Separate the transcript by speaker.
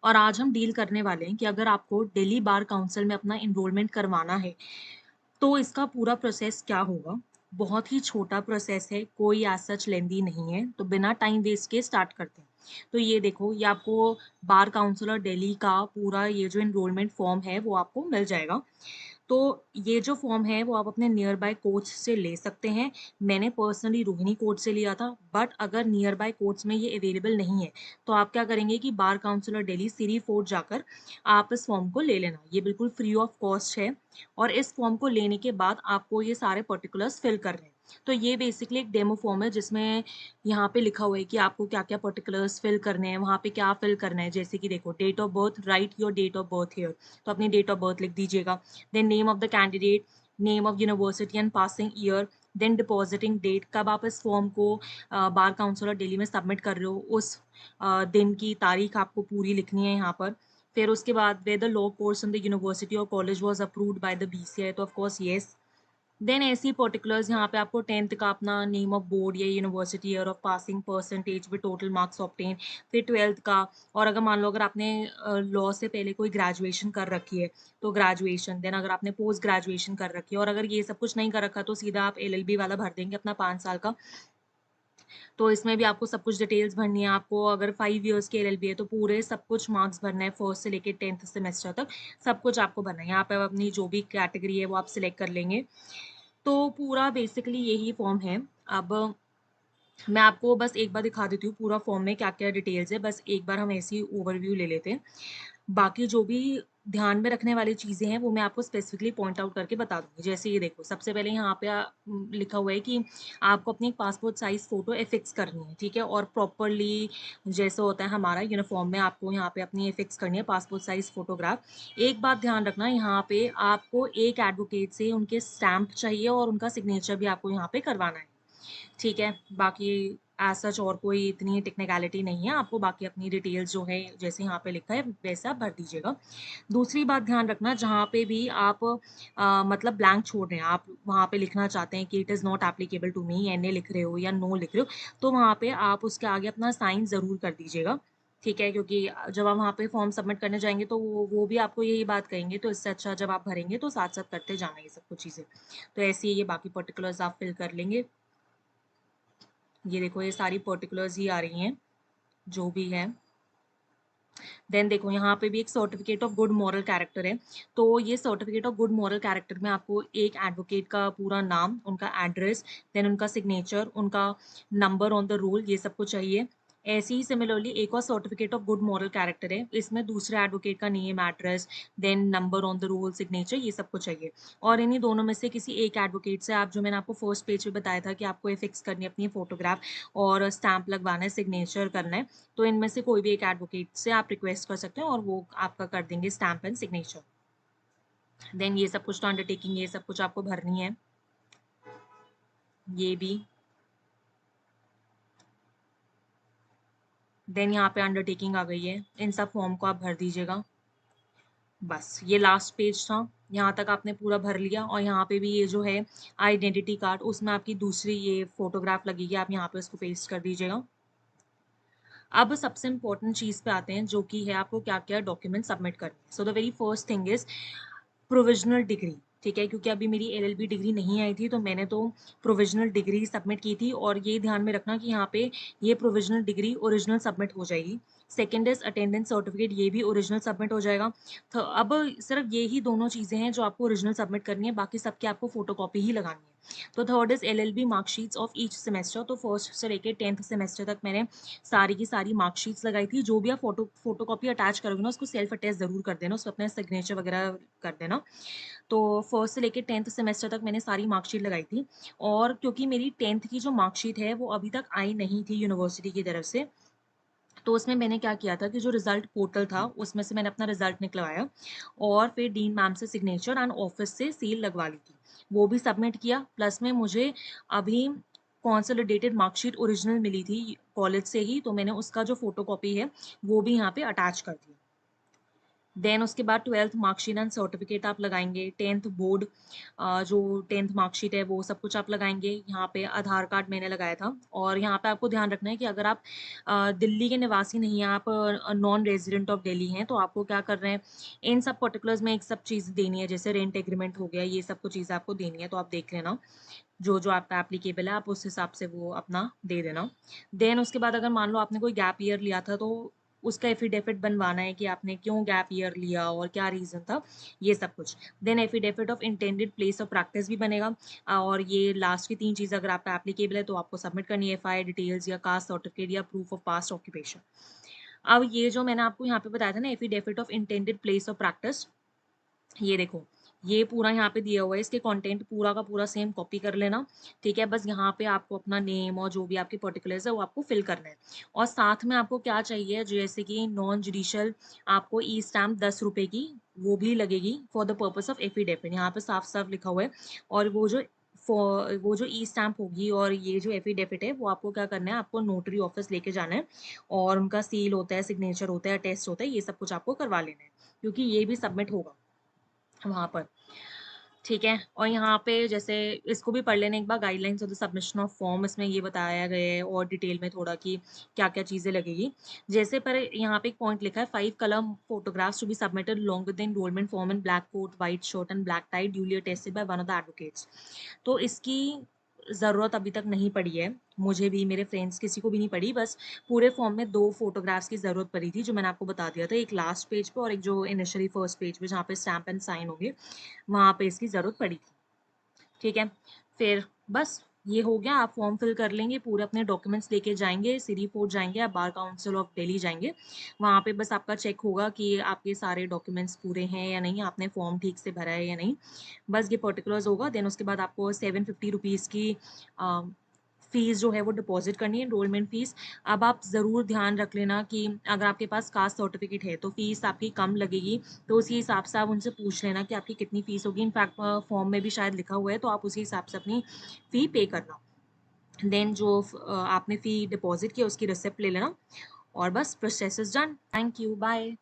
Speaker 1: और आज हम डील करने वाले हैं कि अगर आपको दिल्ली बार काउंसिल में अपना एनरोलमेंट करवाना है, तो इसका पूरा प्रोसेस क्या होगा? बहुत ही छोटा प्रोसेस है, कोई एज़ सच लेंदी नहीं है, तो बिना टाइम वेस्ट किए स्टार्ट करते हैं। तो ये देखो, ये आपको बार काउंसिल दिल्ली का पूरा ये जो एनरोलमेंट फॉर्म है, वो आपको मिल जाएगा। तो ये जो फॉर्म है वो आप अपने नियर बाय कोच से ले सकते हैं। मैंने पर्सनली रोहिणी कोच से लिया था, बट अगर नियर बाय कोच में ये अवेलेबल नहीं है, तो आप क्या करेंगे कि बार काउंसिल दिल्ली सीरी फोर्ट जाकर आप इस फॉर्म को ले लेना। ये बिल्कुल फ्री ऑफ कॉस्ट है और इस फॉर्म को लेने के बाद आपको ये सारे पर्टिकुलर्स फिल करने हैं। तो ये बेसिकली एक डेमो फॉर्म है जिसमें यहाँ पे लिखा हुआ है कि आपको क्या-क्या पर्टिकुलर्स फिल करने हैं, वहाँ पे क्या फिल करना है। जैसे कि देखो, date of birth, write your date of birth here. तो अपनी डेट ऑफ बर्थ लिख दीजिएगा। Then name of the candidate, name of university and passing year, then depositing date, कब आप इस फॉर्म को बार काउंसिल और दिल्ली में सबमिट कर रहे हो, उस दिन की तारीख आपको पूरी लिखनी है यहाँ पर। फिर उसके बाद whether law course in the university और college was approved by the BCI, तो ऑफ कोर्स येस। देन ऐसी पर्टिकुलर्स यहाँ पे आपको 10th का अपना नेम ऑफ बोर्ड या university, year of passing, percentage with total marks obtain, फिर 12th का। और अगर मान लो अगर आपने लॉ से पहले कोई ग्रेजुएशन कर रखी है, तो ग्रेजुएशन। देन अगर आपने पोस्ट ग्रेजुएशन कर रखी है और अगर ये सब कुछ नहीं कर रखा, तो सीधा आप एलएलबी वाला भर देंगे अपना 5 साल का। तो इसमें भी आपको सब कुछ डिटेल्स भरनी है। आपको अगर 5 इयर्स की एलएलबी है, तो पूरे सब कुछ मार्क्स भरना है, फर्स्ट से लेके 10th सेमेस्टर तक सब कुछ आपको भरना है। यहाँ पे आप अपनी जो भी कैटेगरी है वो आप सिलेक्ट कर लेंगे। तो पूरा बेसिकली यही फॉर्म है। अब मैं आपको बस एक बार दिखा देती हूँ पूरा फॉर्म में क्या-क्या डिटेल्स है, बस एक बार हम ऐसे ही ओवरव्यू ले लेते हैं। बाकी जो भी ध्यान में रखने वाली चीज़ें हैं, वो मैं आपको स्पेसिफिकली पॉइंट आउट करके बता दूँगी। जैसे ये देखो, सबसे पहले यहाँ पे लिखा हुआ है कि आपको अपनी एक पासपोर्ट साइज़ फ़ोटो एफिक्स करनी है, ठीक है? और प्रॉपरली जैसे होता है हमारा यूनिफ़ॉर्म में, आपको यहाँ पे अपनी एफिक्स करनी है पासपोर्ट साइज़ फ़ोटोग्राफ। एक बात ध्यान रखना, यहाँ पे आपको एक एडवोकेट से उनके स्टैम्प चाहिए और उनका सिग्नेचर भी आपको यहाँ पे करवाना है। ठीक है, बाकी एज़ सच और कोई इतनी टेक्निकैलिटी नहीं है, आपको बाकी अपनी डिटेल्स जो है जैसे यहाँ पे लिखा है वैसा भर दीजिएगा। दूसरी बात ध्यान रखना, जहाँ पे भी आप मतलब ब्लैंक छोड़ रहे हैं, आप वहाँ पे लिखना चाहते हैं कि it is not applicable to me, NA लिख रहे हो या नो लिख रहे हो, तो वहाँ पे आप उसके आगे अपना साइन ज़रूर कर दीजिएगा। ठीक है? क्योंकि जब आप वहाँ पे फॉर्म सबमिट करने जाएँगे, तो वो भी आपको यही बात कहेंगे, तो इससे अच्छा जब आप भरेंगे तो साथ-साथ करते जाना ये सब कुछ चीज़ें। तो ऐसे ही ये बाकी पर्टिकुलर्स आप फिल कर लेंगे। ये देखो, ये सारी पर्टिकुलर्स ही आ रही हैं, जो भी है। देन देखो, यहाँ पे भी एक certificate of good moral character है। तो ये certificate of good moral character में आपको एक एडवोकेट का पूरा नाम, उनका एड्रेस, देन उनका सिग्नेचर, उनका नंबर ऑन द रोल, ये सब कुछ चाहिए। ऐसे ही सिमिलरली एक और certificate of good moral character है। इसमें दूसरे एडवोकेट का name, address, then number on the roll, signature, ये सब कुछ चाहिए। और इन्हीं दोनों में से किसी एक एडवोकेट से आप, जो मैंने आपको फर्स्ट पेज पे बताया था कि आपको ये फिक्स करनी है अपनी फोटोग्राफ और स्टैम्प लगवाना है, सिग्नेचर करना है, तो इनमें से कोई भी एक एडवोकेट से आप रिक्वेस्ट कर सकते हैं और वो आपका कर देंगे स्टैम्प एंड सिग्नेचर। देन ये सब कुछ तो अंडरटेकिंग, ये सब कुछ आपको भरनी है, ये भी। देन यहाँ पे अंडरटेकिंग आ गई है, इन सब फॉर्म को आप भर दीजिएगा। बस ये लास्ट पेज था, यहाँ तक आपने पूरा भर लिया। और यहाँ पे भी ये जो है आइडेंटिटी कार्ड, उसमें आपकी दूसरी ये फोटोग्राफ लगेगी, आप यहाँ पे उसको पेस्ट कर दीजिएगा। अब सबसे इम्पोर्टेंट चीज़ पे आते हैं, जो कि है आपको क्या-क्या डॉक्यूमेंट सबमिट करने हैं। So the very first thing is provisional degree, ठीक है? क्योंकि अभी मेरी एलएलबी डिग्री नहीं आई थी, तो मैंने तो प्रोविज़नल डिग्री सबमिट की थी। और ये ध्यान में रखना कि यहाँ पे ये प्रोविज़नल डिग्री ओरिजिनल सबमिट हो जाएगी। सेकंड इज़ अटेंडेंस सर्टिफिकेट, ये भी ओरिजिनल सबमिट हो जाएगा। तो अब सिर्फ ये ही दोनों चीज़ें हैं जो आपको ओरिजिनल सबमिट करनी है, बाकी सबकी आपको फ़ोटोकॉपी ही लगानी है। तो third is LLB marksheets of each semester, तो फर्स्ट से लेके 10th सेमेस्टर तक मैंने सारी की सारी मार्कशीट्स लगाई थी। जो भी आप फ़ोटोकॉपी अटैच करोगे ना, उसको सेल्फ अटैच ज़रूर कर देना, उसमें अपना सिग्नेचर वगैरह कर देना। तो फर्स्ट से लेके 10th सेमेस्टर तक मैंने सारी मार्कशीट लगाई थी। और क्योंकि मेरी 10th की जो मार्कशीट है वो अभी तक आई नहीं थी यूनिवर्सिटी की तरफ से, तो उसमें मैंने क्या किया था कि जो रिजल्ट पोर्टल था उसमें से मैंने अपना रिजल्ट निकलवाया और फिर डीन मैम से सिग्नेचर एंड ऑफिस से सील लगवा ली थी। वो भी सबमिट किया, प्लस में मुझे अभी कंसोलिडेटेड मार्कशीट ओरिजिनल मिली थी कॉलेज से ही, तो मैंने उसका जो फोटोकॉपी है वो भी यहाँ पे अटैच कर दिया। देन उसके बाद 12th मार्कशीट एंड सर्टिफिकेट आप लगाएँगे, 10th बोर्ड जो 10th मार्कशीट है वो सब कुछ आप लगाएँगे। यहाँ पे आधार कार्ड मैंने लगाया था और यहाँ पे आपको ध्यान रखना है कि अगर आप दिल्ली के निवासी नहीं हैं, आप नॉन रेज़िडेंट ऑफ दिल्ली हैं, तो आपको क्या करना है, इन सब पार्टिकुलर्स में एक सब चीज़ देनी है, जैसे रेंट एग्रीमेंट हो गया, ये सब कुछ चीज़ें आपको देनी है, तो आप देख लेना। जो-जो आपका एप्लीकेबल है, आप उस हिसाब से वो अपना दे देना। देन उसके बाद अगर मान लो आपने कोई गैप ईयर लिया था, तो उसका एफिडेविट बनवाना है कि आपने क्यों गैप ईयर लिया और क्या रीज़न था, ये सब कुछ। Then affidavit of intended place of practice भी बनेगा और ये लास्ट की 3 चीज़ अगर आपका एप्लीकेबल है, तो आपको सबमिट करनी है, एफआई डिटेल्स या कास्ट सर्टिफिकेट या प्रूफ ऑफ पास्ट ऑक्यूपेशन। अब ये जो मैंने आपको यहाँ पे बताया था ना affidavit of intended place of practice, ये देखो, ये पूरा यहाँ पे दिया हुआ है, इसके कंटेंट पूरा का पूरा सेम कॉपी कर लेना, ठीक है? बस यहाँ पे आपको अपना नेम और जो भी आपके पर्टिकुलर्स है वो आपको फिल करना है। और साथ में आपको क्या चाहिए जैसे कि नॉन जुडिशियल आपको ई स्टैम्प ₹10 की वो भी लगेगी for the purpose of affidavit, यहाँ पे साफ-साफ लिखा हुआ है। और वो जो ई स्टैम्प होगी और ये जो एफिडेविट है वो आपको क्या करना है, आपको नोटरी ऑफिस लेके जाना है और उनका सील होता है, सिग्नेचर होता है, अटेस्ट होता है, ये सब कुछ आपको करवा लेना है, क्योंकि ये भी सबमिट होगा वहाँ पर। ठीक है? और यहाँ पे जैसे इसको भी पढ़ लेना एक बार, guidelines of the submission of form, इसमें ये बताया गया है और डिटेल में थोड़ा कि क्या-क्या चीज़ें लगेगी। जैसे पर यहाँ पे एक पॉइंट लिखा है 5 colour photographs to be submitted along with the enrolment form in black coat, white shirt and black tie duly attested by one of the advocates. तो इसकी ज़रूरत अभी तक नहीं पड़ी है। मुझे भी, मेरे फ्रेंड्स किसी को भी नहीं पड़ी। बस पूरे फॉर्म में 2 फ़ोटोग्राफ्स की ज़रूरत पड़ी थी, जो मैंने आपको बता दिया था। एक लास्ट पेज पे और एक जो इनिशियली फर्स्ट पेज पे जहाँ पे स्टैम्प एंड साइन होंगे, वहाँ पे इसकी ज़रूरत पड़ी थी। ठीक है? फिर बस ये हो गया, आप फॉर्म फिल कर लेंगे, पूरे अपने डॉक्यूमेंट्स लेके जाएँगे, सिटी फोर्ट जाएँगे या बार काउंसिल ऑफ दिल्ली जाएँगे। वहाँ पे बस आपका चेक होगा कि आपके सारे डॉक्यूमेंट्स पूरे हैं या नहीं, आपने फॉर्म ठीक से भरा है या नहीं। बस ये पर्टिकुलर्स होगा, देन उसके बाद आपको ₹750 की अ, फ़ीस जो है वो डिपॉज़िट करनी है, एनरोलमेंट फ़ीस। अब आप ज़रूर ध्यान रख लेना कि अगर आपके पास कास्ट सर्टिफ़िकेट है, तो फ़ीस आपकी कम लगेगी, तो उसी हिसाब से आप उनसे पूछ लेना कि आपकी कितनी फ़ीस होगी। इनफैक्ट फॉर्म में भी शायद लिखा हुआ है, तो आप उसी हिसाब से अपनी फ़ी पे करना। देन जो आपने फ़ी डिपॉज़िट किया, उसकी रिसिप्ट ले लेना और बस process is done. Thank you, bye.